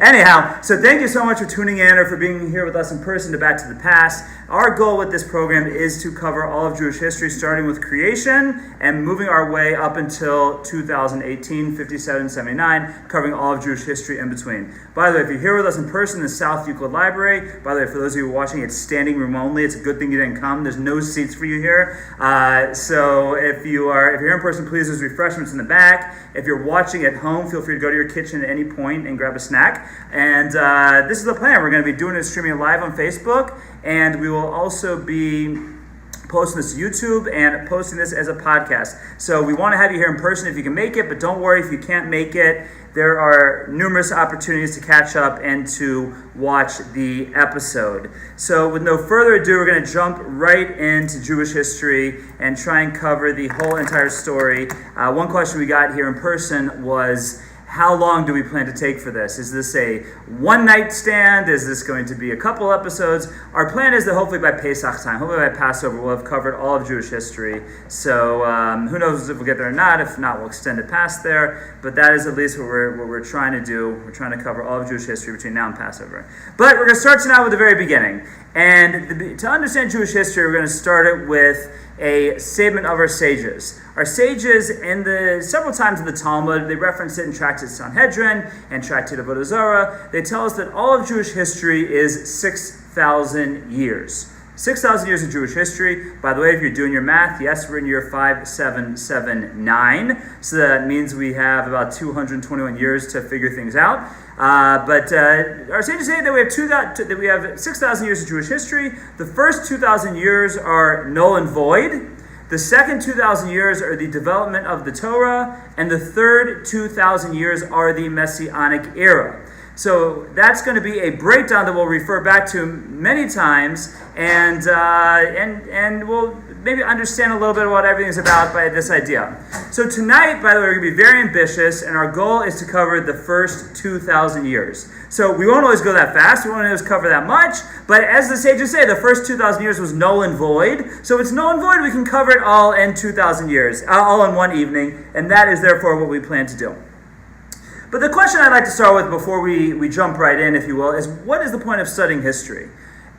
Anyhow, so thank you so much for tuning in or for being here with us in person to Back to the Past. Our goal with this program is to cover all of Jewish history, starting with creation and moving our way up until 2018, 57, 79, covering all of Jewish history in between. By the way, if you're here with us in person in the South Euclid Library, by the way, for those of you watching, it's standing room only. It's a good thing you didn't come. There's no seats for you here. So if you're here in person, please, there's refreshments in the back. If you're watching at home, feel free to go to your kitchen at any point and grab a snack. And this is the plan. We're going to be doing it streaming live on Facebook, and we will also be posting this to YouTube and posting this as a podcast. So we want to have you here in person if you can make it, but don't worry if you can't make it. There are numerous opportunities to catch up and to watch the episode. So with no further ado, we're going to jump right into Jewish history and try and cover the whole entire story. One question we got here in person was, how long do we plan to take for this? Is this a one-night stand? Is this going to be a couple episodes? Our plan is that hopefully by Pesach time, hopefully by Passover, we'll have covered all of Jewish history. So who knows if we'll get there or not. If not, we'll extend it past there. But that is at least what we're trying to do. We're trying to cover all of Jewish history between now and Passover. But we're going to start tonight with the very beginning. And to understand Jewish history, we're going to start it with a statement of our sages. Our sages, several times in the Talmud, they reference it in Tractate Sanhedrin and Tractate of Avodah Zarah. They tell us that all of Jewish history is 6,000 years. 6,000 years of Jewish history. By the way, if you're doing your math, yes, we're in year 5779. So that means we have about 221 years to figure things out. But our sages say that we have 6,000 years of Jewish history. The first 2,000 years are null and void. The second 2,000 years are the development of the Torah, and the third 2,000 years are the Messianic era. So that's going to be a breakdown that we'll refer back to many times, and we'll maybe understand a little bit of what everything's about by this idea. So tonight, by the way, we're going to be very ambitious, and our goal is to cover the first 2,000 years. So we won't always go that fast, we won't always cover that much, but as the sages say, the first 2,000 years was null and void. So if it's null and void, we can cover it all in 2,000 years, all in one evening, and that is therefore what we plan to do. But the question I'd like to start with before we jump right in, if you will, is what is the point of studying history?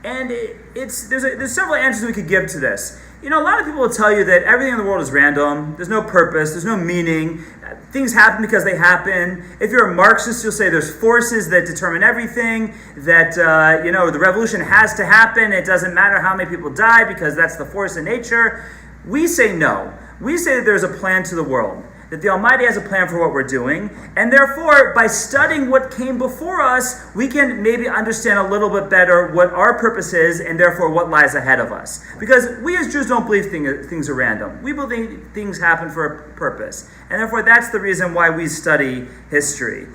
And there's several answers we could give to this. You know, a lot of people will tell you that everything in the world is random. There's no purpose. There's no meaning. Things happen because they happen. If you're a Marxist, you'll say there's forces that determine everything, that, the revolution has to happen. It doesn't matter how many people die because that's the force of nature. We say no. We say that there's a plan to the world, that the Almighty has a plan for what we're doing, and therefore, by studying what came before us, we can maybe understand a little bit better what our purpose is, and therefore what lies ahead of us. Because we as Jews don't believe things are random. We believe things happen for a purpose, and therefore that's the reason why we study history.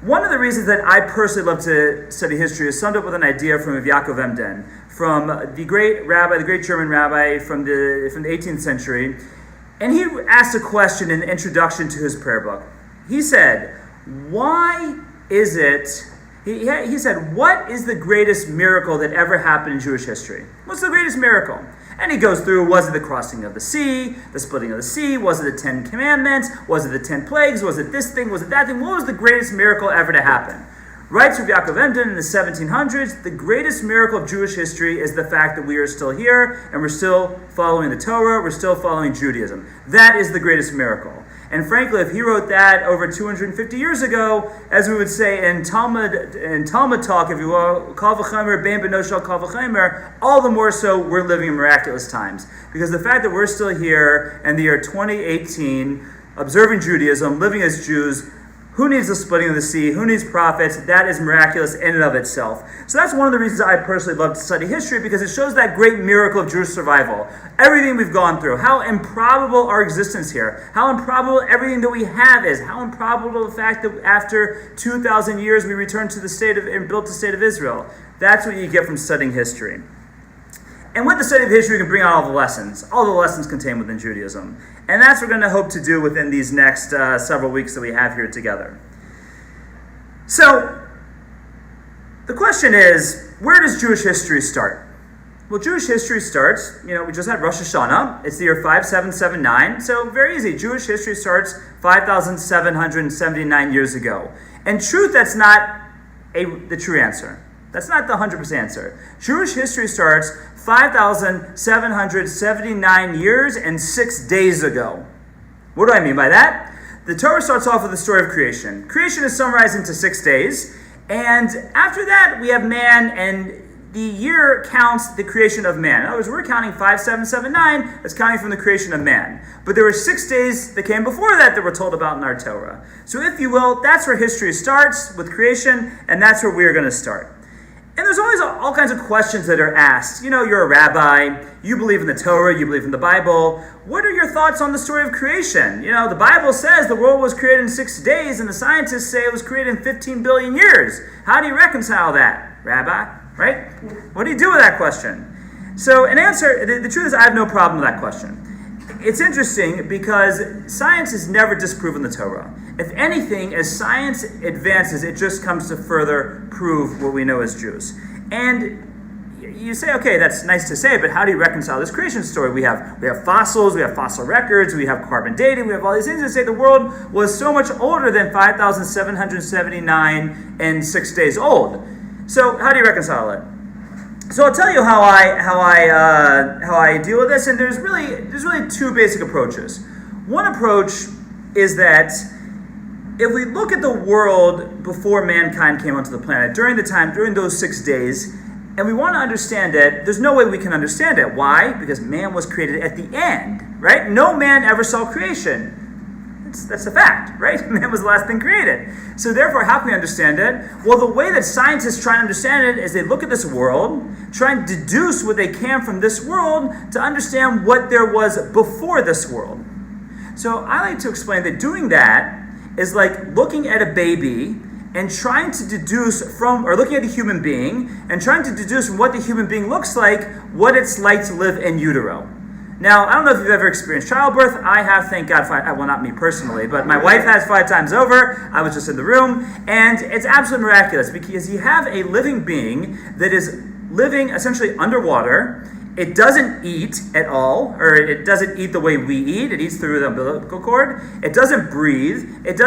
One of the reasons that I personally love to study history is summed up with an idea from Yaakov Emden, from the great German rabbi from the 18th century. And he asked a question in the introduction to his prayer book. He said, why is it, he said, what is the greatest miracle that ever happened in Jewish history? What's the greatest miracle? And he goes through, was it the crossing of the sea, the splitting of the sea, was it the 10 commandments, was it the 10 plagues, was it this thing, was it that thing? What was the greatest miracle ever to happen? Writes Rabbi Yaakov Emden in the 1700s, the greatest miracle of Jewish history is the fact that we are still here and we're still following the Torah, we're still following Judaism. That is the greatest miracle. And frankly, if he wrote that over 250 years ago, as we would say in Talmud talk, if you will, kal v'chomer, bein beno shel kal v'chomer, all the more so we're living in miraculous times. Because the fact that we're still here in the year 2018, observing Judaism, living as Jews, who needs the splitting of the sea? Who needs prophets? That is miraculous in and of itself. So that's one of the reasons I personally love to study history, because it shows that great miracle of Jewish survival. Everything we've gone through, how improbable our existence here, how improbable everything that we have is, how improbable the fact that after 2,000 years we returned to the state of and built the state of Israel. That's what you get from studying history. And with the study of history, we can bring out all the lessons contained within Judaism. And that's what we're going to hope to do within these next several weeks that we have here together. So, the question is, where does Jewish history start? Well, Jewish history starts, we just had Rosh Hashanah. It's the year 5779. So, very easy. Jewish history starts 5,779 years ago. In truth, that's not the true answer. That's not the 100% answer. Jewish history starts 5,779 years and 6 days ago. What do I mean by that? The Torah starts off with the story of creation. Creation is summarized into 6 days, and after that we have man, and the year counts the creation of man. In other words, we're counting 5779 as counting from the creation of man. But there were 6 days that came before that we're told about in our Torah. So if you will, that's where history starts, with creation, and that's where we're going to start. And there's always all kinds of questions that are asked. You know, you're a rabbi, you believe in the Torah, you believe in the Bible. What are your thoughts on the story of creation? You know, the Bible says the world was created in 6 days, and the scientists say it was created in 15 billion years. How do you reconcile that, Rabbi? Right? What do you do with that question? So an answer, the truth is I have no problem with that question. It's interesting because science has never disproven the Torah. If anything, as science advances, it just comes to further prove what we know as Jews. And you say, okay, that's nice to say, but how do you reconcile this creation story? We have fossils, we have fossil records, we have carbon dating, we have all these things that say the world was so much older than 5,779 and 6 days old. So how do you reconcile it? So I'll tell you how I deal with this, and there's really two basic approaches. One approach is that if we look at the world before mankind came onto the planet, during those 6 days, and we want to understand it, there's no way we can understand it. Why? Because man was created at the end, right? No man ever saw creation. That's a fact, right? Man was the last thing created. So therefore, how can we understand it? Well, the way that scientists try to understand it is they look at this world, try and deduce what they can from this world to understand what there was before this world. So I like to explain that doing that is like looking at a baby and trying to deduce from, or looking at a human being and trying to deduce from what the human being looks like, what it's like to live in utero. Now, I don't know if you've ever experienced childbirth. I have, thank God. Well, not me personally, but my wife has 5 times over. I was just in the room. And it's absolutely miraculous because you have a living being that is living essentially underwater. It doesn't eat at all, or it doesn't eat the way we eat. It eats through the umbilical cord. It doesn't breathe. It's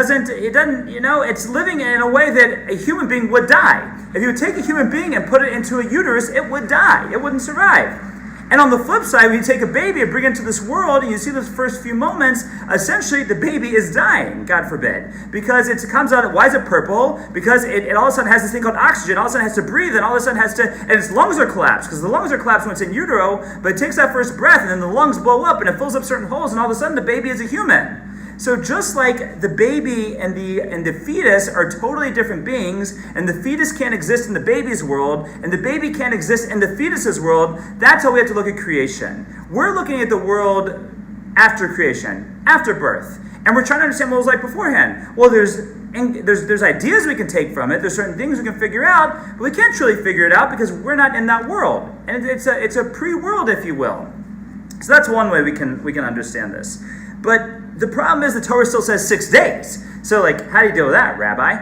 living in a way that a human being would die. If you would take a human being and put it into a uterus, it would die. It wouldn't survive. And on the flip side, when you take a baby and bring it into this world, and you see those first few moments, essentially the baby is dying, God forbid. Because it comes out, why is it purple? Because it all of a sudden has this thing called oxygen, all of a sudden has to breathe, and all of a sudden and its lungs are collapsed, because the lungs are collapsed when it's in utero, but it takes that first breath, and then the lungs blow up, and it fills up certain holes, and all of a sudden the baby is a human. So just like the baby and the fetus are totally different beings, and the fetus can't exist in the baby's world, and the baby can't exist in the fetus's world, that's how we have to look at creation. We're looking at the world after creation, after birth, and we're trying to understand what it was like beforehand. Well, there's ideas we can take from it, there's certain things we can figure out, but we can't truly figure it out because we're not in that world. And it's a pre-world, if you will. So that's one way we can understand this. But the problem is the Torah still says 6 days. So how do you deal with that, Rabbi?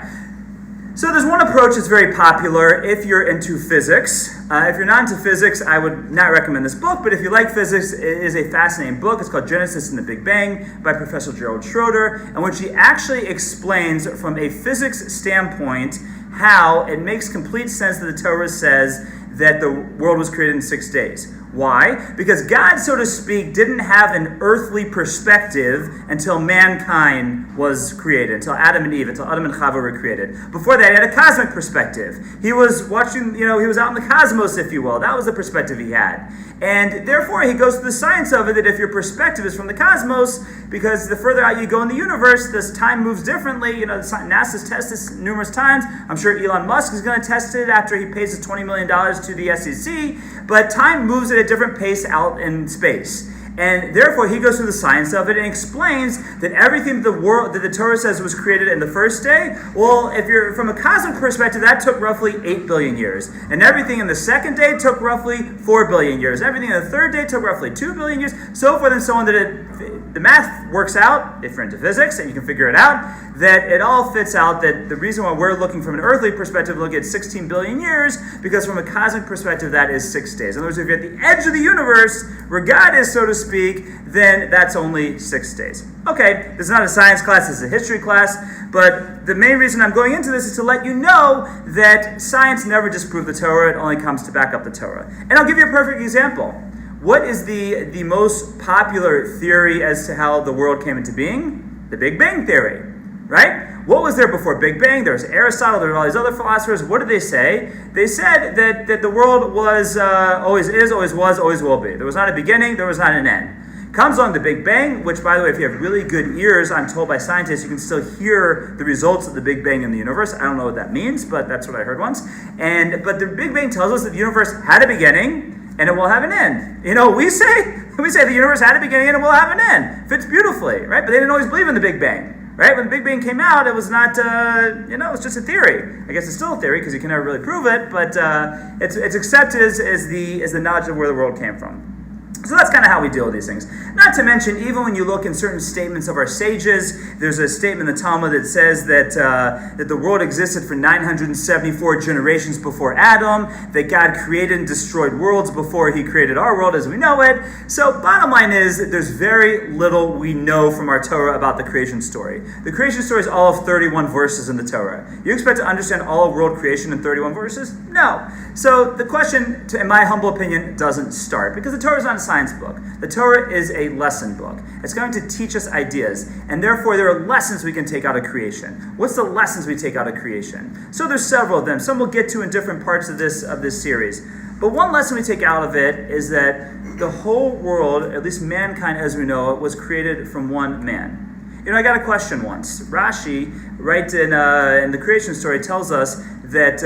So there's one approach that's very popular if you're into physics. If you're not into physics, I would not recommend this book, but if you like physics, it is a fascinating book. It's called Genesis and the Big Bang by Professor Gerald Schroeder, in which he actually explains from a physics standpoint how it makes complete sense that the Torah says that the world was created in 6 days. Why? Because God, so to speak, didn't have an earthly perspective until mankind was created, until Adam and Eve, until Adam and Chava were created. Before that, he had a cosmic perspective. He was watching, he was out in the cosmos, if you will. That was the perspective he had. And therefore, he goes through the science of it, that if your perspective is from the cosmos, because the further out you go in the universe, this time moves differently. NASA's tested this numerous times. I'm sure Elon Musk is going to test it after he pays his $20 million to the SEC. But time moves at a different pace out in space. And therefore, he goes through the science of it and explains that everything that the Torah says was created in the first day, well, if you're from a cosmic perspective, that took roughly 8 billion years. And everything in the second day took roughly 4 billion years. Everything in the third day took roughly 2 billion years, so forth and so on, that the math works out, if you're into physics, and you can figure it out, that it all fits out, that the reason why we're looking from an earthly perspective, look at 16 billion years, because from a cosmic perspective, that is 6 days. In other words, if you're at the edge of the universe, where God is, so to speak, then that's only 6 days. Okay, this is not a science class, this is a history class, but the main reason I'm going into this is to let you know that science never disproved the Torah, it only comes to back up the Torah. And I'll give you a perfect example. What is the most popular theory as to how the world came into being? The Big Bang Theory, right? What was there before Big Bang? There was Aristotle, there were all these other philosophers. What did they say? They said that the world was, always is, always was, always will be. There was not a beginning, there was not an end. Comes along the Big Bang, which, by the way, if you have really good ears, I'm told by scientists, you can still hear the results of the Big Bang in the universe. I don't know what that means, but that's what I heard once. But the Big Bang tells us that the universe had a beginning, and it will have an end. You know what we say? We say the universe had a beginning and it will have an end. Fits beautifully, right? But they didn't always believe in the Big Bang, right? When the Big Bang came out, it was not, it was just a theory. I guess it's still a theory because you can never really prove it, but it's accepted as the knowledge of where the world came from. So that's kind of how we deal with these things. Not to mention, even when you look in certain statements of our sages, there's a statement in the Talmud that says that the world existed for 974 generations before Adam, that God created and destroyed worlds before he created our world as we know it. So bottom line is that there's very little we know from our Torah about the creation story. The creation story is all of 31 verses in the Torah. You expect to understand all of world creation in 31 verses? No. So the question, in my humble opinion, doesn't start, because the Torah is not a science book. The Torah is a lesson book. It's going to teach us ideas, and therefore there are lessons we can take out of creation. What's the lessons we take out of creation? So there's several of them. Some we'll get to in different parts of this series. But one lesson we take out of it is that the whole world, at least mankind as we know it, was created from one man. You know, I got a question once. Rashi, right in the creation story, tells us that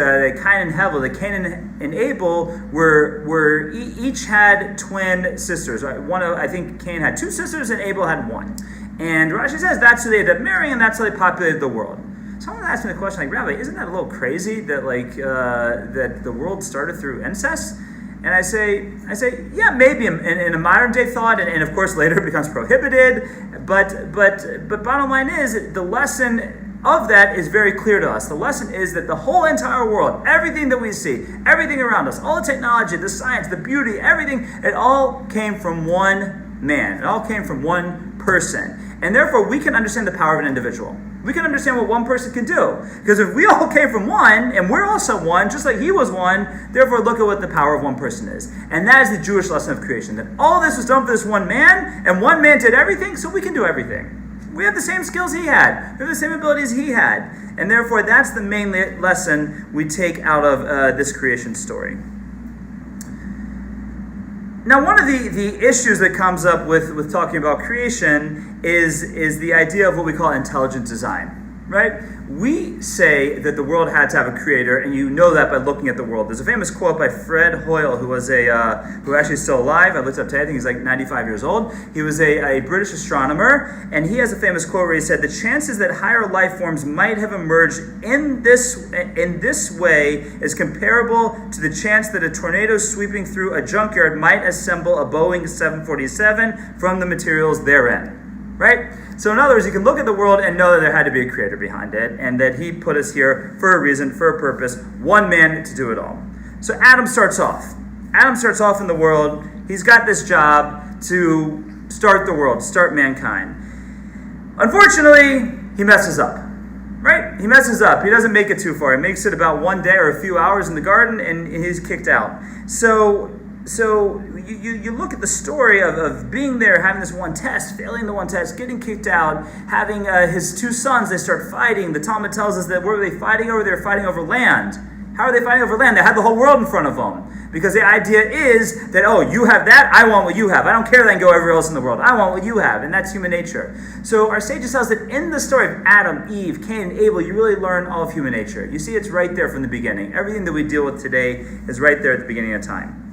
Cain and Hevel, that Cain and Abel were each had twin sisters. Right? I think Cain had 2 sisters and Abel had 1. And Rashi says that's who they ended up marrying, and that's how they populated the world. Someone asked me the question, like, Rabbi, isn't that a little crazy that that the world started through incest? And I say, yeah, maybe in a modern day thought, and of course later it becomes prohibited. But bottom line is, the lesson of that is very clear to us. The lesson is that the whole entire world, everything that we see, everything around us, all the technology, the science, the beauty, everything, it all came from one man. It all came from one person. And therefore, we can understand the power of an individual. We can understand what one person can do. Because if we all came from one, and we're also one, just like he was one, therefore look at what the power of one person is. And that is the Jewish lesson of creation. That all this was done for this one man, and one man did everything, so we can do everything. We have the same skills he had. We have the same abilities he had. And therefore, that's the main lesson we take out of this creation story. Now, one of the issues that comes up with talking about creation is the idea of what we call intelligent design, right? We say that the world had to have a creator, and you know that by looking at the world. There's a famous quote by Fred Hoyle, who was who actually is still alive. I looked up today, I think he's like 95 years old. He was a British astronomer, and he has a famous quote where he said, "The chances that higher life forms might have emerged in this way is comparable to the chance that a tornado sweeping through a junkyard might assemble a Boeing 747 from the materials therein." Right? So in other words, you can look at the world and know that there had to be a creator behind it, and that he put us here for a reason, for a purpose, one man to do it all. So Adam starts off. Adam starts off in the world. He's got this job to start the world, start mankind. Unfortunately, he messes up. Right? He messes up. He doesn't make it too far. He makes it about one day or a few hours in the garden, and he's kicked out. So you look at the story of being there, having this one test, failing the one test, getting kicked out, having his 2 sons, they start fighting. The Talmud tells us that what were they fighting over? They were fighting over land. How are they fighting over land? They had the whole world in front of them. Because the idea is that, oh, you have that, I want what you have. I don't care that I can go everywhere else in the world. I want what you have, and that's human nature. So our sages tell us that in the story of Adam, Eve, Cain, and Abel, you really learn all of human nature. You see, it's right there from the beginning. Everything that we deal with today is right there at the beginning of time.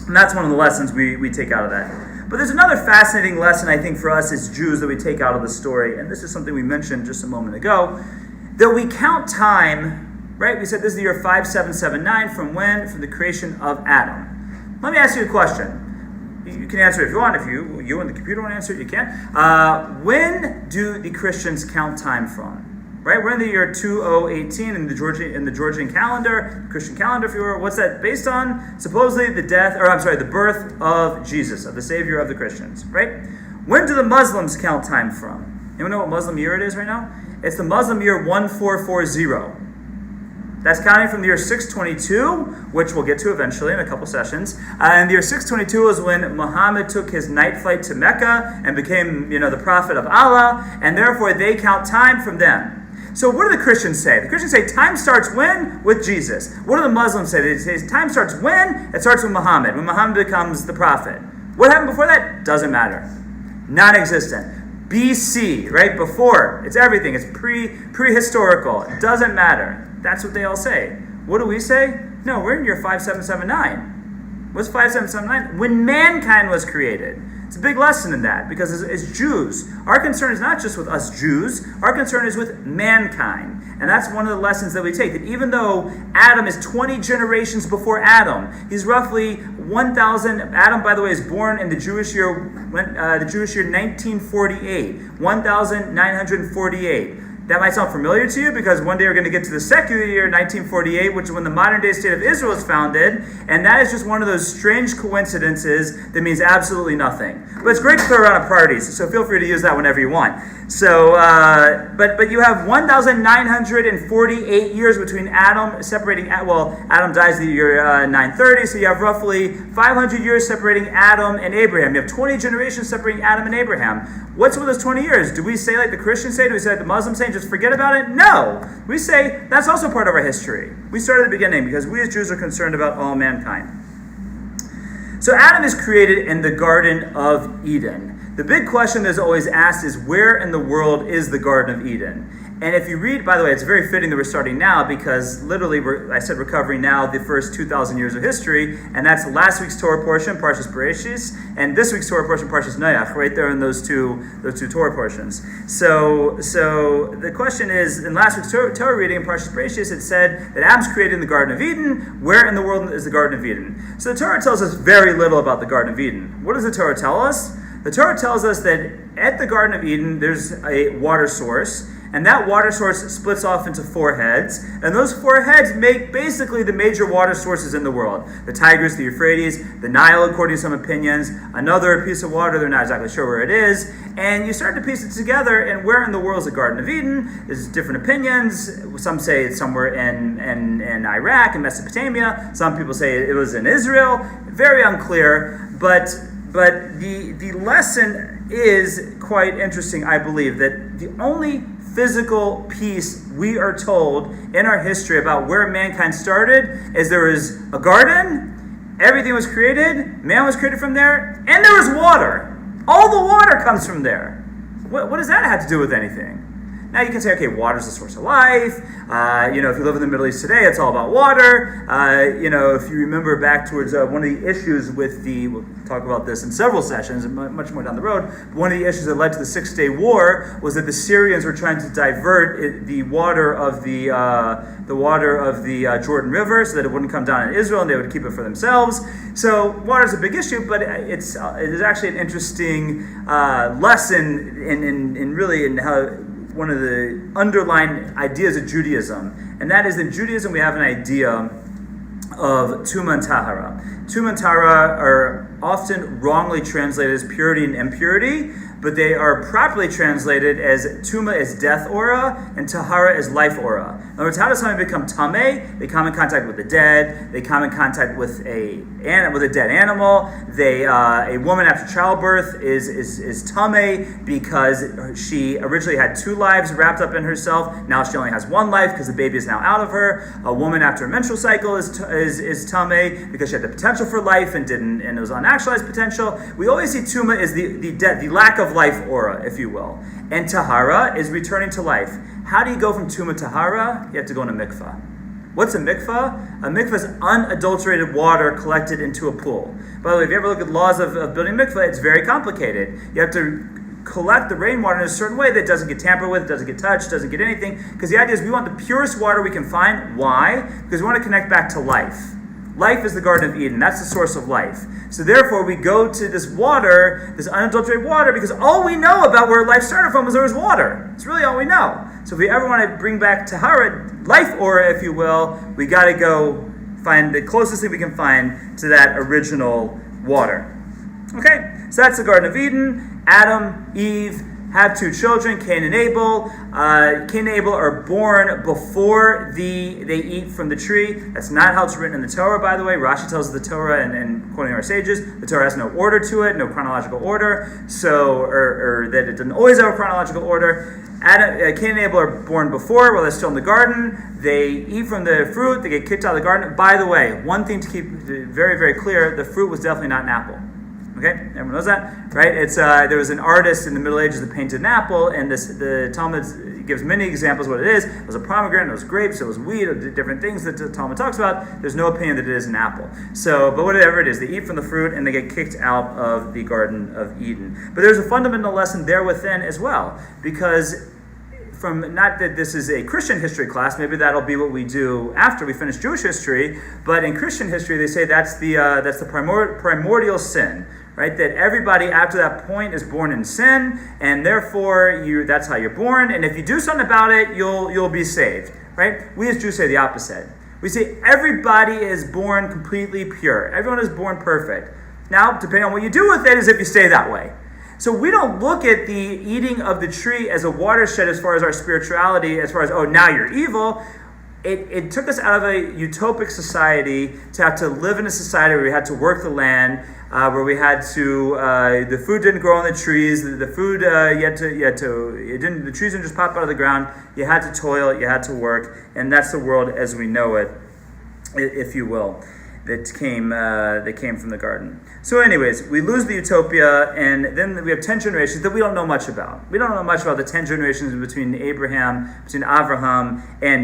And that's one of the lessons we take out of that. But there's another fascinating lesson, I think, for us as Jews that we take out of the story. And this is something we mentioned just a moment ago. That we count time, right? We said this is the year 5779. From when? From the creation of Adam. Let me ask you a question. You can answer it if you want. If you and the computer want to answer it, you can. When do the Christians count time from? Right, we're in the year 2018 in the Georgian calendar, Christian calendar, if you will. What's that based on? Supposedly the birth of Jesus, of the Savior of the Christians. Right? When do the Muslims count time from? Anyone know what Muslim year it is right now? It's the Muslim year 1440. That's counting from the year 622, which we'll get to eventually in a couple sessions. And the year 622 is when Muhammad took his night flight to Mecca and became, the prophet of Allah, and therefore they count time from them. So what do the Christians say? The Christians say time starts when? With Jesus. What do the Muslims say? They say time starts when? It starts with Muhammad, when Muhammad becomes the prophet. What happened before that? Doesn't matter. Non-existent. BC, right? Before. It's everything. It's prehistorical. It doesn't matter. That's what they all say. What do we say? No, we're in year 5779. What's 5779? When mankind was created. It's a big lesson in that, because as Jews, our concern is not just with us Jews, our concern is with mankind. And that's one of the lessons that we take, that even though Adam is 20 generations before Adam, he's roughly 1,000, Adam, by the way, is born in the Jewish year 1948, 1948. That might sound familiar to you, because one day we're going to get to the secular year 1948, which is when the modern-day state of Israel is founded, and that is just one of those strange coincidences that means absolutely nothing. But it's great to throw around at parties, so feel free to use that whenever you want. So, but you have 1,948 years between Adam separating. Adam dies the year 930, so you have roughly 500 years separating Adam and Abraham. You have 20 generations separating Adam and Abraham. What's with those 20 years? Do we say like the Christians say? Do we say like the Muslims say? Just forget about it? No. We say that's also part of our history. We start at the beginning because we as Jews are concerned about all mankind. So Adam is created in the Garden of Eden. The big question that's always asked is, where in the world is the Garden of Eden? And if you read, by the way, it's very fitting that we're starting now, because literally we're covering now the first 2,000 years of history, and that's last week's Torah portion, Parshas Bereshis, and this week's Torah portion, Parshas Noach, right there in those two Torah portions. So the question is, in last week's Torah reading in Parshas Bereshis, it said that Adam's created in the Garden of Eden. Where in the world is the Garden of Eden? So the Torah tells us very little about the Garden of Eden. What does the Torah tell us? The Torah tells us that at the Garden of Eden, there's a water source, and that water source splits off into 4 heads, and those 4 heads make basically the major water sources in the world. The Tigris, the Euphrates, the Nile, according to some opinions, another piece of water, they're not exactly sure where it is, and you start to piece it together, and where in the world is the Garden of Eden? There's different opinions. Some say it's somewhere in Iraq, in Mesopotamia. Some people say it was in Israel. Very unclear, but the lesson is quite interesting, I believe, that the only physical piece we are told in our history about where mankind started is there was a garden, everything was created, man was created from there, and there was water. All the water comes from there. What does that have to do with anything? Now you can say, okay, water is the source of life. If you live in the Middle East today, it's all about water. If you remember back towards one of the issues with we'll talk about this in several sessions, and much more down the road. But one of the issues that led to the 6-Day War was that the Syrians were trying to divert the water of the Jordan River so that it wouldn't come down in Israel, and they would keep it for themselves. So water is a big issue, but it is actually an interesting lesson in how one of the underlying ideas of Judaism, and that is in Judaism we have an idea of Tuma and Tahara. Tuma and Tahara are often wrongly translated as purity and impurity, but they are properly translated as Tuma is death aura and Tahara is life aura. In other words, how does somebody become Tameh? They come in contact with the dead. They come in contact with a dead animal. A woman after childbirth is Tameh because she originally had 2 lives wrapped up in herself. Now she only has 1 life because the baby is now out of her. A woman after a menstrual cycle is Tameh because she had the potential for life and it was unactualized potential. We always see Tuma is the lack of life aura, if you will. And Tahara is returning to life. How do you go from Tuma to Tahara? You have to go in a mikvah. What's a mikvah? A mikvah is unadulterated water collected into a pool. By the way, if you ever look at laws of building a mikvah, it's very complicated. You have to collect the rainwater in a certain way that doesn't get tampered with, doesn't get touched, doesn't get anything. Because the idea is we want the purest water we can find. Why? Because we want to connect back to life. Life is the Garden of Eden. That's the source of life. So therefore, we go to this water, this unadulterated water, because all we know about where life started from was there was water. It's really all we know. So if we ever want to bring back Tahara, life aura, if you will, we got to go find the closest thing we can find to that original water. Okay, so that's the Garden of Eden. Adam, Eve, have two children, Cain and Abel. Cain and Abel are born before they eat from the tree. That's not how it's written in the Torah, by the way. Rashi tells the Torah, and quoting our sages, the Torah has no order to it, no chronological order, so or that it doesn't always have a chronological order. Cain and Abel are born before, while they're still in the garden. They eat from the fruit. They get kicked out of the garden. By the way, one thing to keep very, very clear, the fruit was definitely not an apple. Okay, everyone knows that, right? It's there was an artist in the Middle Ages that painted an apple, and the Talmud gives many examples of what it is. It was a pomegranate, it was grapes, it was wheat, different things that the Talmud talks about. There's no opinion that it is an apple. So, but whatever it is, they eat from the fruit and they get kicked out of the Garden of Eden. But there's a fundamental lesson there within as well, because from, not that this is a Christian history class, maybe that'll be what we do after we finish Jewish history, but in Christian history they say that's the primordial sin. Right, that everybody after that point is born in sin, and therefore that's how you're born. And if you do something about it, you'll be saved. Right? We as Jews say the opposite. We say everybody is born completely pure. Everyone is born perfect. Now, depending on what you do with it, is if you stay that way. So we don't look at the eating of the tree as a watershed as far as our spirituality, as far as, oh, now you're evil. It took us out of a utopic society to have to live in a society where we had to work the land, where we had to, the food didn't grow on the trees, the food, the trees didn't just pop out of the ground. You had to toil, you had to work, and that's the world as we know it, if you will, that came from the garden. So anyways, we lose the utopia, and then we have 10 generations that we don't know much about. We don't know much about the 10 generations between Avraham, and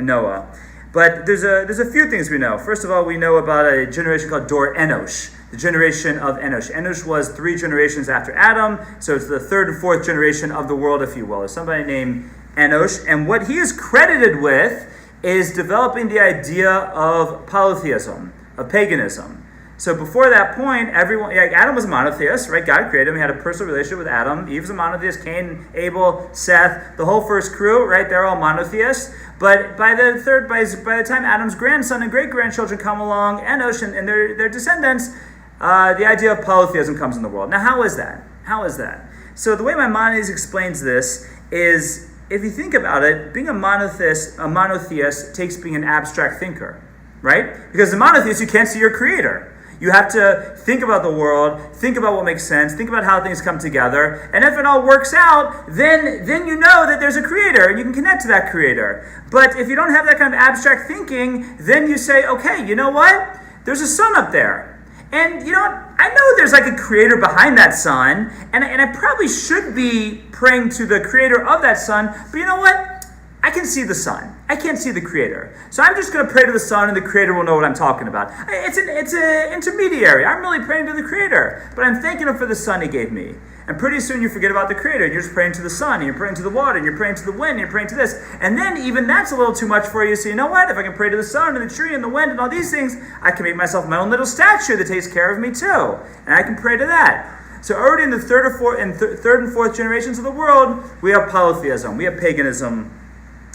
Noah. But there's a few things we know. First of all, we know about a generation called Dor Enosh, the generation of Enosh. Enosh was 3 generations after Adam, so it's the 3rd and 4th generation of the world, if you will. There's somebody named Enosh, and what he is credited with is developing the idea of polytheism, of paganism. So before that point, Adam was a monotheist, right? God created him. He had a personal relationship with Adam. Eve was a monotheist. Cain, Abel, Seth, the whole first crew, right? They're all monotheists. But by the time Adam's grandson and great-grandchildren come along, Enosh and their descendants, the idea of polytheism comes in the world. Now, how is that? So the way Maimonides explains this is, if you think about it, being a monotheist takes being an abstract thinker, right? Because the monotheist, you can't see your creator. You have to think about the world, think about what makes sense, think about how things come together, and if it all works out, then you know that there's a creator, and you can connect to that creator. But if you don't have that kind of abstract thinking, then you say, okay, you know what? There's a sun up there. And you know what? I know there's like a creator behind that sun, and I probably should be praying to the creator of that sun, but you know what? I can see the sun. I can't see the creator. So I'm just going to pray to the sun, and the creator will know what I'm talking about. It's an intermediary. I'm really praying to the creator, but I'm thanking him for the sun he gave me. And pretty soon you forget about the creator, and you're just praying to the sun, and you're praying to the water, and you're praying to the wind, and you're praying to this. And then even that's a little too much for you. So you know what? If I can pray to the sun and the tree and the wind and all these things, I can make myself my own little statue that takes care of me too. And I can pray to that. So already in the third and fourth generations of the world, we have polytheism. We have paganism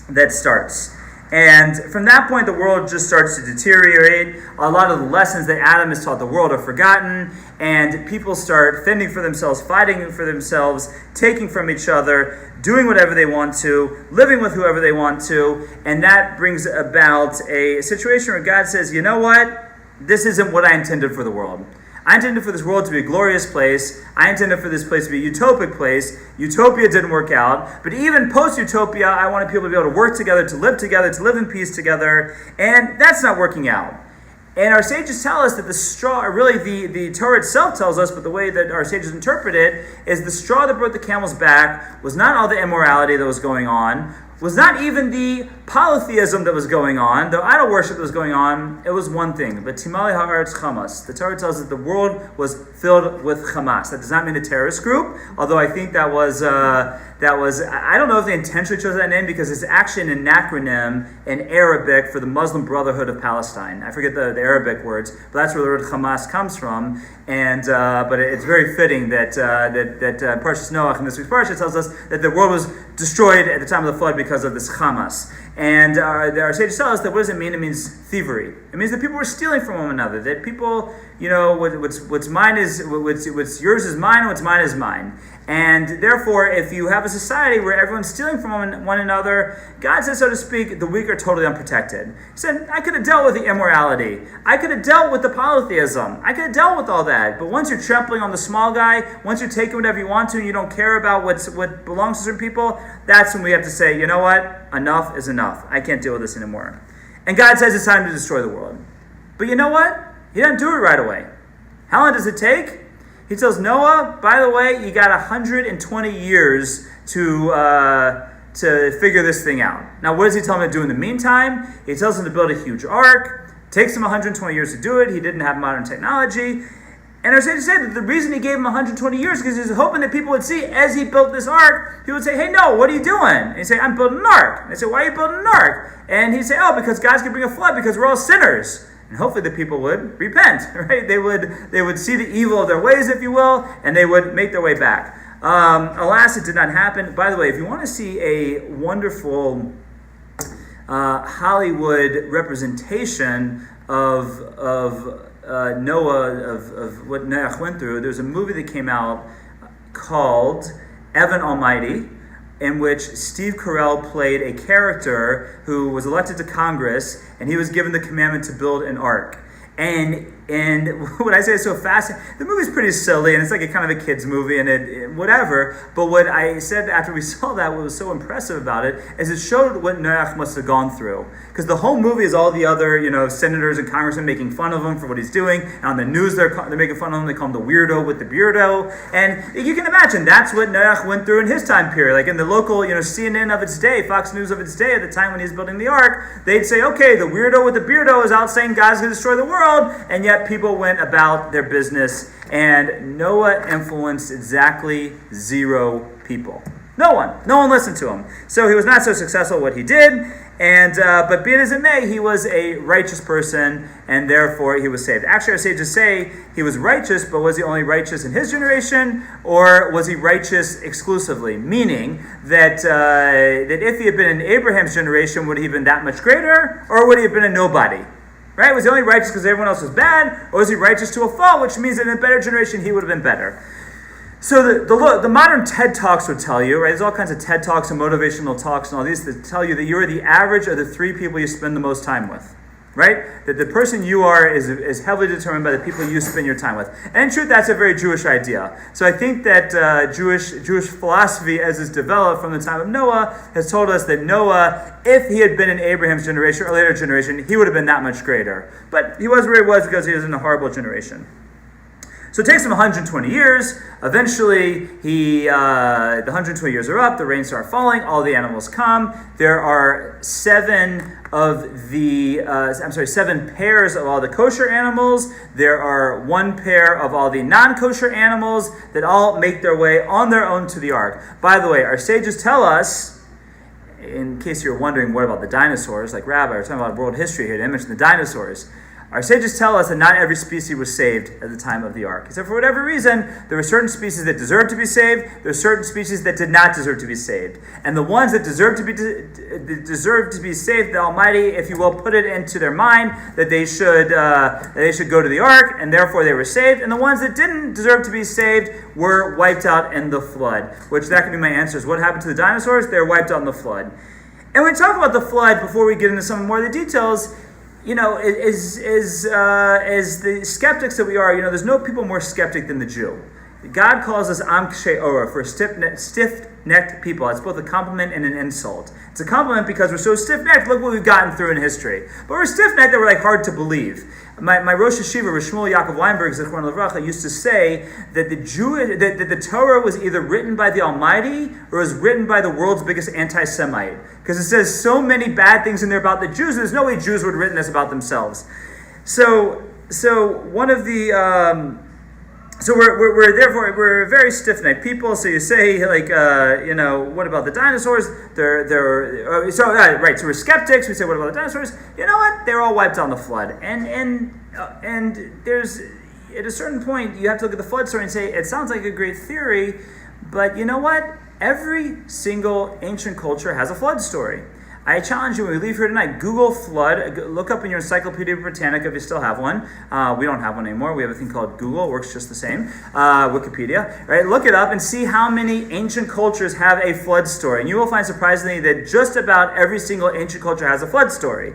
that starts. And from that point, the world just starts to deteriorate. A lot of the lessons that Adam has taught the world are forgotten, and people start fending for themselves, fighting for themselves, taking from each other, doing whatever they want to, living with whoever they want to, and that brings about a situation where God says, you know what? This isn't what I intended for the world. I intended for this world to be a glorious place. I intended for this place to be a utopic place. Utopia didn't work out. But even post-utopia, I wanted people to be able to work together, to live in peace together. And that's not working out. And our sages tell us that the straw, really the Torah itself tells us, but the way that our sages interpret it, is the straw that brought the camel's back was not all the immorality that was going on. was not even the polytheism that was going on, the idol worship that was going on. It was one thing. But Timali ha'aretz chamas. The Torah tells us that the world was filled with Hamas. That does not mean a terrorist group, although I think that was I don't know if they intentionally chose that name because it's actually an acronym in Arabic for the Muslim Brotherhood of Palestine. I forget the Arabic words, but that's where the word Hamas comes from. And but it's very fitting that Parshas Noach in this week's parsha tells us that the world was destroyed at the time of the flood because of this Hamas. And our sages tell us that what does it mean? It means thievery. It means that people were stealing from one another. That people, what's mine is what's yours is mine, and what's mine is mine. And therefore, if you have a society where everyone's stealing from one another, God says, so to speak, the weak are totally unprotected. He said, I could have dealt with the immorality. I could have dealt with the polytheism. I could have dealt with all that. But once you're trampling on the small guy, once you're taking whatever you want to, and you don't care about what belongs to certain people, that's when we have to say, you know what? Enough is enough. I can't deal with this anymore. And God says it's time to destroy the world. But you know what? He doesn't do it right away. How long does it take? He tells Noah, by the way, you got 120 years to figure this thing out. Now, what does he tell him to do in the meantime? He tells him to build a huge ark. It takes him 120 years to do it. He didn't have modern technology. And I was saying to say that the reason he gave him 120 years is because he was hoping that people would see, as he built this ark, people would say, hey, no, what are you doing? And he'd say, I'm building an ark. And they say, why are you building an ark? And he'd say, oh, because God's going to bring a flood because we're all sinners. And hopefully the people would repent, right? They would see the evil of their ways, if you will, and they would make their way back. Alas, it did not happen. By the way, if you want to see a wonderful Hollywood representation of Noah, of what Noach went through, there's a movie that came out called Evan Almighty, in which Steve Carell played a character who was elected to Congress, and he was given the commandment to build an ark. And what I say is so fascinating. The movie's pretty silly, and it's like a kind of a kid's movie, and it whatever. But what I said after we saw that, what was so impressive about it, is it showed what Noach must have gone through. Because the whole movie is all the other, senators and congressmen making fun of him for what he's doing. And on the news, they're making fun of him. They call him the weirdo with the beardo. And you can imagine that's what Noach went through in his time period. Like in the local, CNN of its day, Fox News of its day, at the time when he was building the ark, they'd say, okay, the weirdo with the beardo is out saying God's going to destroy the world, and yet people went about their business, and Noah influenced exactly 0 people. No one listened to him. So he was not so successful at what he did, and but be it as it may, he was a righteous person, and therefore he was saved. Actually, our sages say he was righteous, but was he only righteous in his generation, or was he righteous exclusively? Meaning that if he had been in Abraham's generation, would he have been that much greater, or would he have been a nobody? Right? Was he only righteous because everyone else was bad? Or was he righteous to a fault, which means that in a better generation he would have been better? So the modern TED Talks would tell you, right? There's all kinds of TED Talks and motivational talks and all these that tell you that you are the average of the 3 people you spend the most time with. Right? That the person you are is heavily determined by the people you spend your time with. And in truth, that's a very Jewish idea. So I think that Jewish philosophy, as it's developed from the time of Noah, has told us that Noah, if he had been in Abraham's generation or later generation, he would have been that much greater. But he was where he was because he was in a horrible generation. So it takes him 120 years. Eventually, the 120 years are up. The rains start falling. All the animals come. There are 7 pairs of all the kosher animals. There are 1 pair of all the non-kosher animals that all make their way on their own to the ark. By the way, our sages tell us, in case you're wondering what about the dinosaurs, like Rabbi, we're talking about world history here, to mention the dinosaurs. Our sages tell us that not every species was saved at the time of the ark. He said for whatever reason, there were certain species that deserved to be saved. There were certain species that did not deserve to be saved. And the ones that deserved to be saved, the Almighty, if you will, put it into their mind that they should go to the ark, and therefore they were saved. And the ones that didn't deserve to be saved were wiped out in the flood. Which that could be my answer is what happened to the dinosaurs? They were wiped out in the flood. And when we talk about the flood, before we get into some more of the details, as the skeptics that we are, there's no people more skeptic than the Jew. God calls us Am Kshei Orah, for stiff stiff-necked people. It's both a compliment and an insult. It's a compliment because we're so stiff-necked. Look what we've gotten through in history. But we're stiff-necked that we're hard to believe. My Rosh Hashiva, Rosh Shmuel Yaakov Weinberg, Zichron Levracha, used to say that the Torah was either written by the Almighty or was written by the world's biggest anti-Semite. Because it says so many bad things in there about the Jews. There's no way Jews would have written this about themselves. So one of the so we're very stiff-necked people. So you say what about the dinosaurs? So we're skeptics. We say, what about the dinosaurs? You know what? They're all wiped out in the flood. And there's at a certain point you have to look at the flood story and say it sounds like a great theory, but you know what? Every single ancient culture has a flood story. I challenge you when we leave here tonight, Google flood, look up in your Encyclopedia Britannica if you still have one. We don't have one anymore. We have a thing called Google. It works just the same. Wikipedia. Right? Look it up and see how many ancient cultures have a flood story. And you will find surprisingly that just about every single ancient culture has a flood story.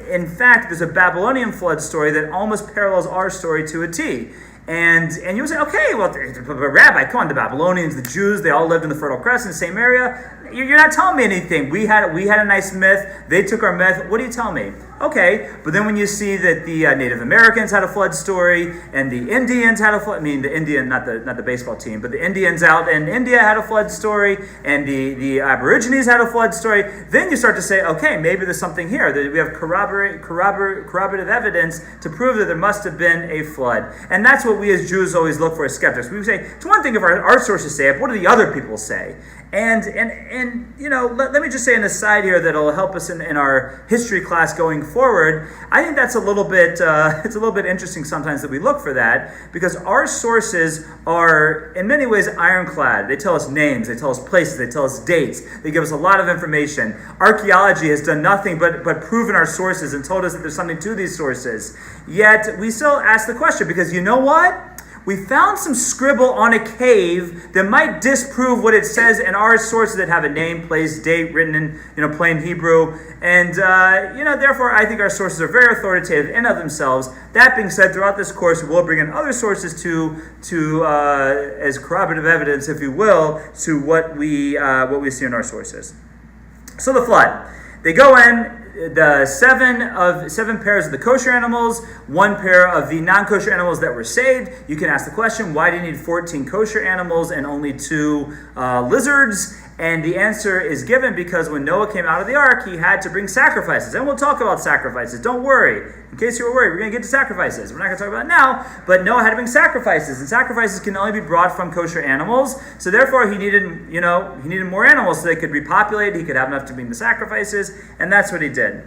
In fact, there's a Babylonian flood story that almost parallels our story to a T. And you'll say, okay, well, Rabbi, come on, the Babylonians, the Jews, they all lived in the Fertile Crescent, the same area. You're not telling me anything. We had a nice myth. They took our myth. What do you tell me? Okay, but then when you see that the Native Americans had a flood story and the Indians had a flood, the Indian, not the baseball team, but the Indians out in India had a flood story and the Aborigines had a flood story, then you start to say, okay, maybe there's something here. We have corroborative evidence to prove that there must have been a flood. And that's what we as Jews always look for as skeptics. We say, it's one thing if our sources say it, but what do the other people say? And let me just say an aside here that'll help us in our history class going forward. I think that's a little bit it's a little bit interesting sometimes that we look for that, because our sources are in many ways ironclad. They tell us names, they tell us places, they tell us dates, they give us a lot of information. Archaeology has done nothing but proven our sources and told us that there's something to these sources. Yet we still ask the question, because you know what? We found some scribble on a cave that might disprove what it says in our sources that have a name, place, date written in plain Hebrew. And therefore I think our sources are very authoritative in of themselves. That being said, throughout this course we will bring in other sources to as corroborative evidence, if you will, to what we see in our sources. So the flood. They go in. The seven pairs of the kosher animals, one pair of the non-kosher animals that were saved. You can ask the question, why do you need 14 kosher animals and only 2 lizards? And the answer is given because when Noah came out of the ark, he had to bring sacrifices. And we'll talk about sacrifices. Don't worry. In case you were worried, we're going to get to sacrifices. We're not going to talk about it now, but Noah had to bring sacrifices. And sacrifices can only be brought from kosher animals. So therefore, he needed more animals so they could repopulate. He could have enough to bring the sacrifices. And that's what he did.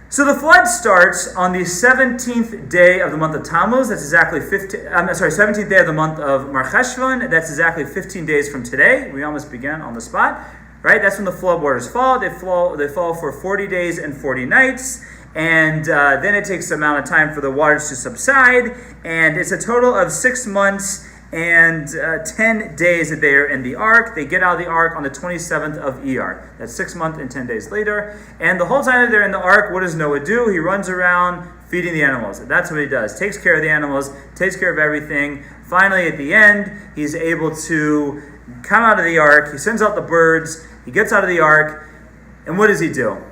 So the flood starts on the 17th day of the month of Tammuz. That's exactly 17th day of the month of Mar Cheshvan. That's exactly 15 days from today. We almost began on the spot, right? That's when the flood waters fall. They fall for 40 days and 40 nights. And then it takes a amount of time for the waters to subside. And it's a total of 6 months and 10 days that they are in the ark. They get out of the ark on the 27th of Iyar. That's 6 months and 10 days later. And the whole time that they're in the ark, what does Noah do? He runs around feeding the animals. That's what he does. Takes care of the animals, takes care of everything. Finally, at the end, he's able to come out of the ark. He sends out the birds. He gets out of the ark. And what does he do?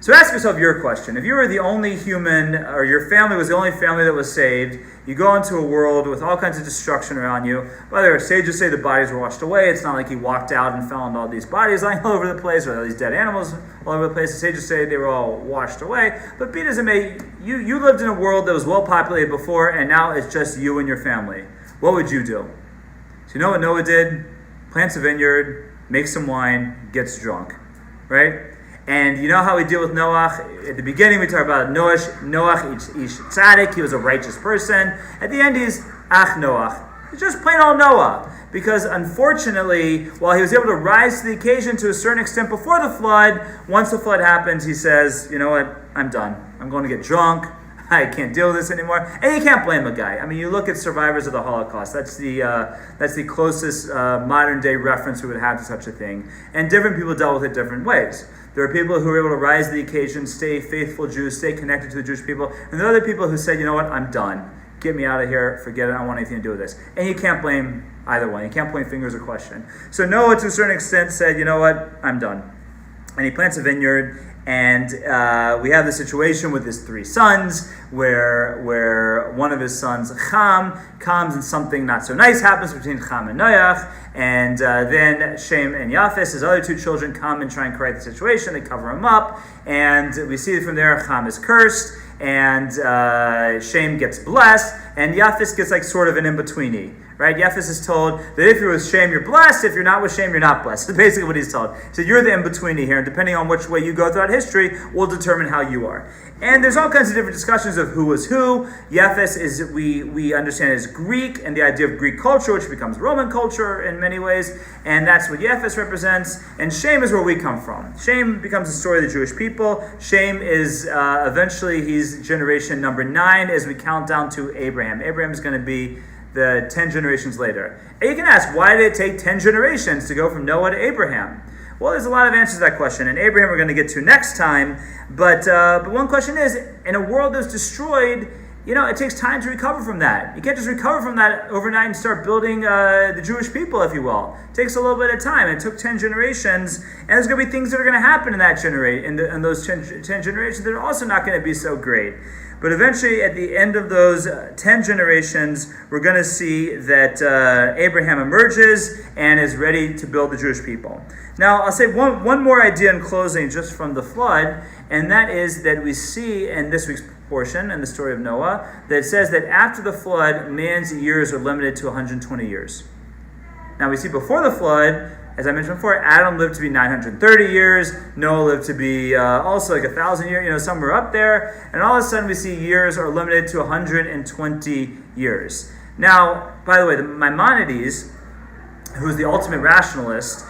So ask yourself your question. If you were the only human, or your family was the only family that was saved, you go into a world with all kinds of destruction around you. Whether sages say the bodies were washed away, it's not like he walked out and found all these bodies lying all over the place, or all these dead animals all over the place. The sages say they were all washed away. But be it as it may, you lived in a world that was well populated before, and now it's just you and your family. What would you do? So you know what Noah did? Plants a vineyard, makes some wine, gets drunk, right? And you know how we deal with Noah? At the beginning we talk about Noah, ish tzaddik, he was a righteous person. At the end he's ach Noah. He's just plain old Noah. Because unfortunately, while he was able to rise to the occasion to a certain extent before the flood, once the flood happens, he says, you know what, I'm done. I'm going to get drunk. I can't deal with this anymore. And you can't blame a guy. I mean, you look at survivors of the Holocaust. That's the closest modern day reference we would have to such a thing. And different people dealt with it different ways. There are people who were able to rise to the occasion, stay faithful Jews, stay connected to the Jewish people. And there are other people who said, you know what, I'm done. Get me out of here. Forget it. I don't want anything to do with this. And you can't blame either one. You can't point fingers or question. So Noah, to a certain extent, said, you know what, I'm done. And he plants a vineyard, and we have the situation with his three sons, where one of his sons, Ham, comes and something not so nice happens between Ham and Noach, and then Shem and Japheth, his other two children, come and try and correct the situation. They cover him up, and we see from there Ham is cursed, and Shem gets blessed, and Japheth gets like sort of an in-betweeny. Right? Japheth is told that if you're with Shem, you're blessed. If you're not with Shem, you're not blessed. That's basically what he's told. So you're the in-betweeny here, and depending on which way you go throughout history, will determine how you are. And there's all kinds of different discussions of who was who. Japheth is, we understand, is Greek, and the idea of Greek culture, which becomes Roman culture in many ways, and that's what Japheth represents. And Shem is where we come from. Shem becomes the story of the Jewish people. Shem is, eventually, he's generation number 9 as we count down to Abraham. Abraham is going to be the 10 generations later. And you can ask, why did it take 10 generations to go from Noah to Abraham? Well, there's a lot of answers to that question, and Abraham we're going to get to next time. But one question is, in a world that's destroyed, it takes time to recover from that. You can't just recover from that overnight and start building the Jewish people, if you will. It takes a little bit of time. It took 10 generations, and there's going to be things that are going to happen in that in those 10 generations that are also not going to be so great. But eventually, at the end of those 10 generations, we're going to see that Abraham emerges and is ready to build the Jewish people. Now, I'll say one more idea in closing just from the flood, and that is that we see in this week's portion, in the story of Noah, that it says that after the flood, man's years are limited to 120 years. Now, we see before the flood, as I mentioned before, Adam lived to be 930 years. Noah lived to be also like 1,000 years, somewhere up there. And all of a sudden we see years are limited to 120 years. Now, by the way, Maimonides, who's the ultimate rationalist,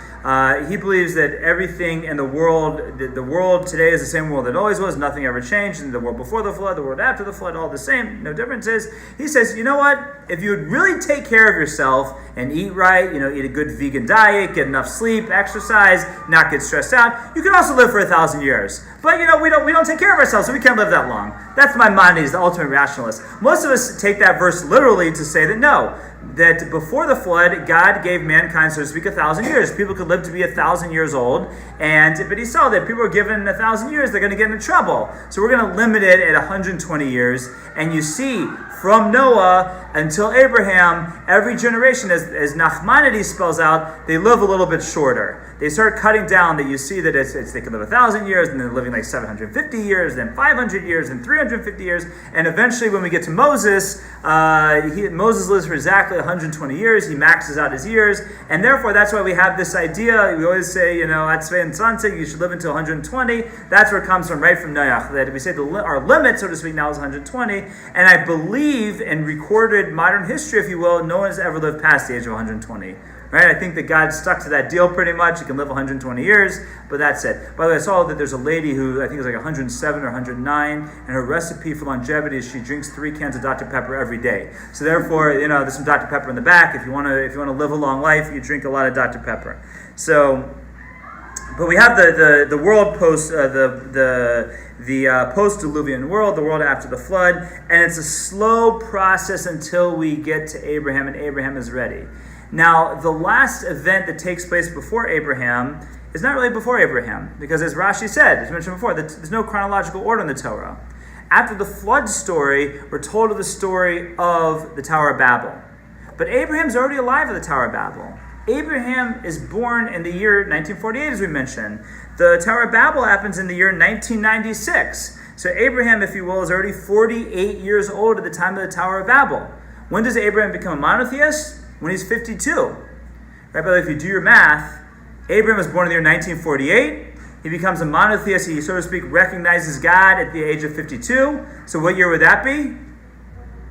he believes that everything in the world today is the same world that always was. Nothing ever changed. And the world before the flood, the world after the flood, all the same. No differences. He says, you know what? If you would really take care of yourself and eat right, eat a good vegan diet, get enough sleep, exercise, not get stressed out, you can also live for 1,000 years. But we don't take care of ourselves, so we can't live that long. That's Maimonides, the ultimate rationalist. Most of us take that verse literally to say that no, that before the flood, God gave mankind, so to speak, 1,000 years. People could live to be 1,000 years old, but he saw that people are given 1,000 years, they're going to get into trouble. So we're going to limit it at 120 years. And you see, from Noah until Abraham, every generation, as Nachmanides spells out, they live a little bit shorter. They start cutting down that you see that they can live 1,000 years, and they're living like 750 years, then 500 years, then 350 years, and eventually when we get to Moses, Moses lives for exactly 120 years. He maxes out his years, and therefore that's why we have this idea. We always say, at Tzvei and Sunset, you should live until 120. That's where it comes from, right from Noach. That we say our limit, so to speak, now is 120, and I believe in recorded modern history, if you will, no one has ever lived past the age of 120. Right? I think that God stuck to that deal pretty much. You can live 120 years, but that's it. By the way, I saw that there's a lady who I think is like 107 or 109, and her recipe for longevity is she drinks 3 cans of Dr. Pepper every day. So therefore, there's some Dr. Pepper in the back. If you want to live a long life, you drink a lot of Dr. Pepper. So, but we have the world post the post-diluvian world, the world after the flood, and it's a slow process until we get to Abraham, and Abraham is ready. Now, the last event that takes place before Abraham is not really before Abraham, because as Rashi said, as mentioned before, there's no chronological order in the Torah. After the flood story, we're told of the story of the Tower of Babel. But Abraham's already alive at the Tower of Babel. Abraham is born in the year 1948, as we mentioned. The Tower of Babel happens in the year 1996. So Abraham, if you will, is already 48 years old at the time of the Tower of Babel. When does Abraham become a monotheist? When he's 52. Right, by the way, if you do your math, Abraham was born in the year 1948. He becomes a monotheist. He, so to speak, recognizes God at the age of 52. So what year would that be?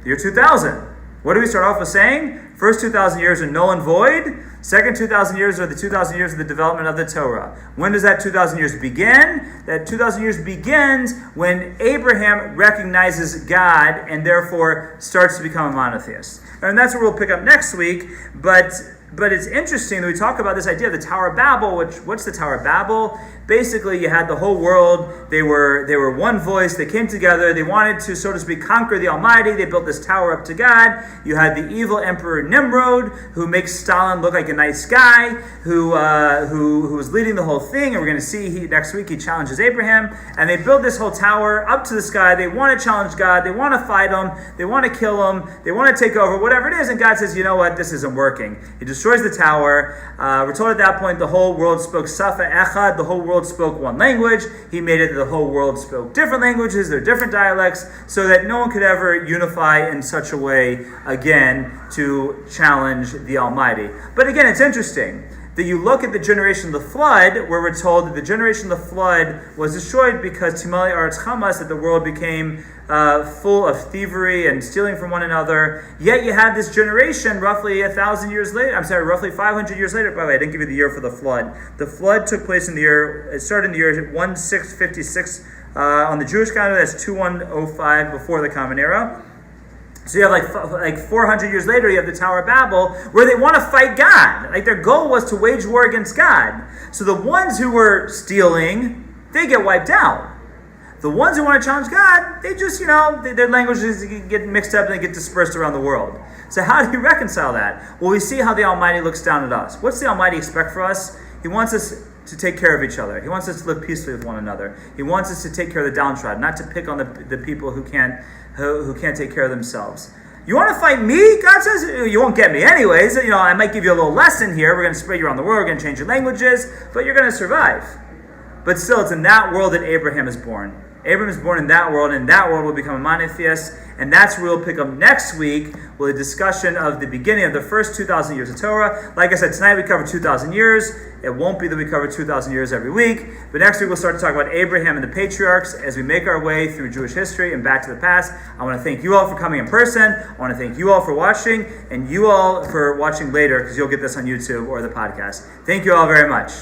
The year 2000. What do we start off with saying? First 2,000 years are null and void. Second 2,000 years are the 2,000 years of the development of the Torah. When does that 2,000 years begin? That 2,000 years begins when Abraham recognizes God and therefore starts to become a monotheist. And that's where we'll pick up next week. But But it's interesting that we talk about this idea of the Tower of Babel. What's the Tower of Babel? Basically, you had the whole world. They were one voice. They came together. They wanted to, so to speak, conquer the Almighty. They built this tower up to God. You had the evil Emperor Nimrod, who makes Stalin look like a nice guy, who was leading the whole thing. And we're going to see next week he challenges Abraham. And they build this whole tower up to the sky. They want to challenge God. They want to fight him. They want to kill him. They want to take over, whatever it is. And God says, you know what? This isn't working. He destroys the tower. We're told at that point the whole world spoke Safa Echad. The whole world spoke one language. He made it that the whole world spoke different languages. They're different dialects, so that no one could ever unify in such a way again to challenge the Almighty. But again, it's interesting that you look at the generation of the flood, where we're told that the generation of the flood was destroyed because Timali Aretz Chamas, that the world became full of thievery and stealing from one another. Yet you have this generation roughly 1,000 years later, roughly 500 years later. By the way, I didn't give you the year for the flood. The flood took place it started in the year 1656 on the Jewish calendar. That's 2105 before the Common Era. So you have like 400 years later, you have the Tower of Babel, where they want to fight God. Like their goal was to wage war against God. So the ones who were stealing, they get wiped out. The ones who want to challenge God, they just, their languages get mixed up and they get dispersed around the world. So how do you reconcile that? Well, we see how the Almighty looks down at us. What's the Almighty expect for us? He wants us to take care of each other. He wants us to live peacefully with one another. He wants us to take care of the downtrodden, not to pick on the people who can't take care of themselves. You want to fight me? God says, you won't get me anyways. I might give you a little lesson here. We're going to spread you around the world. We're going to change your languages, but you're going to survive. But still, it's in that world that Abraham is born. Abraham is born in that world, and that world will become a monotheist, and that's where we'll pick up next week with a discussion of the beginning of the first 2,000 years of Torah. Like I said, tonight we cover 2,000 years. It won't be that we cover 2,000 years every week, but next week we'll start to talk about Abraham and the patriarchs as we make our way through Jewish history and back to the past. I want to thank you all for coming in person. I want to thank you all for watching, and you all for watching later, because you'll get this on YouTube or the podcast. Thank you all very much.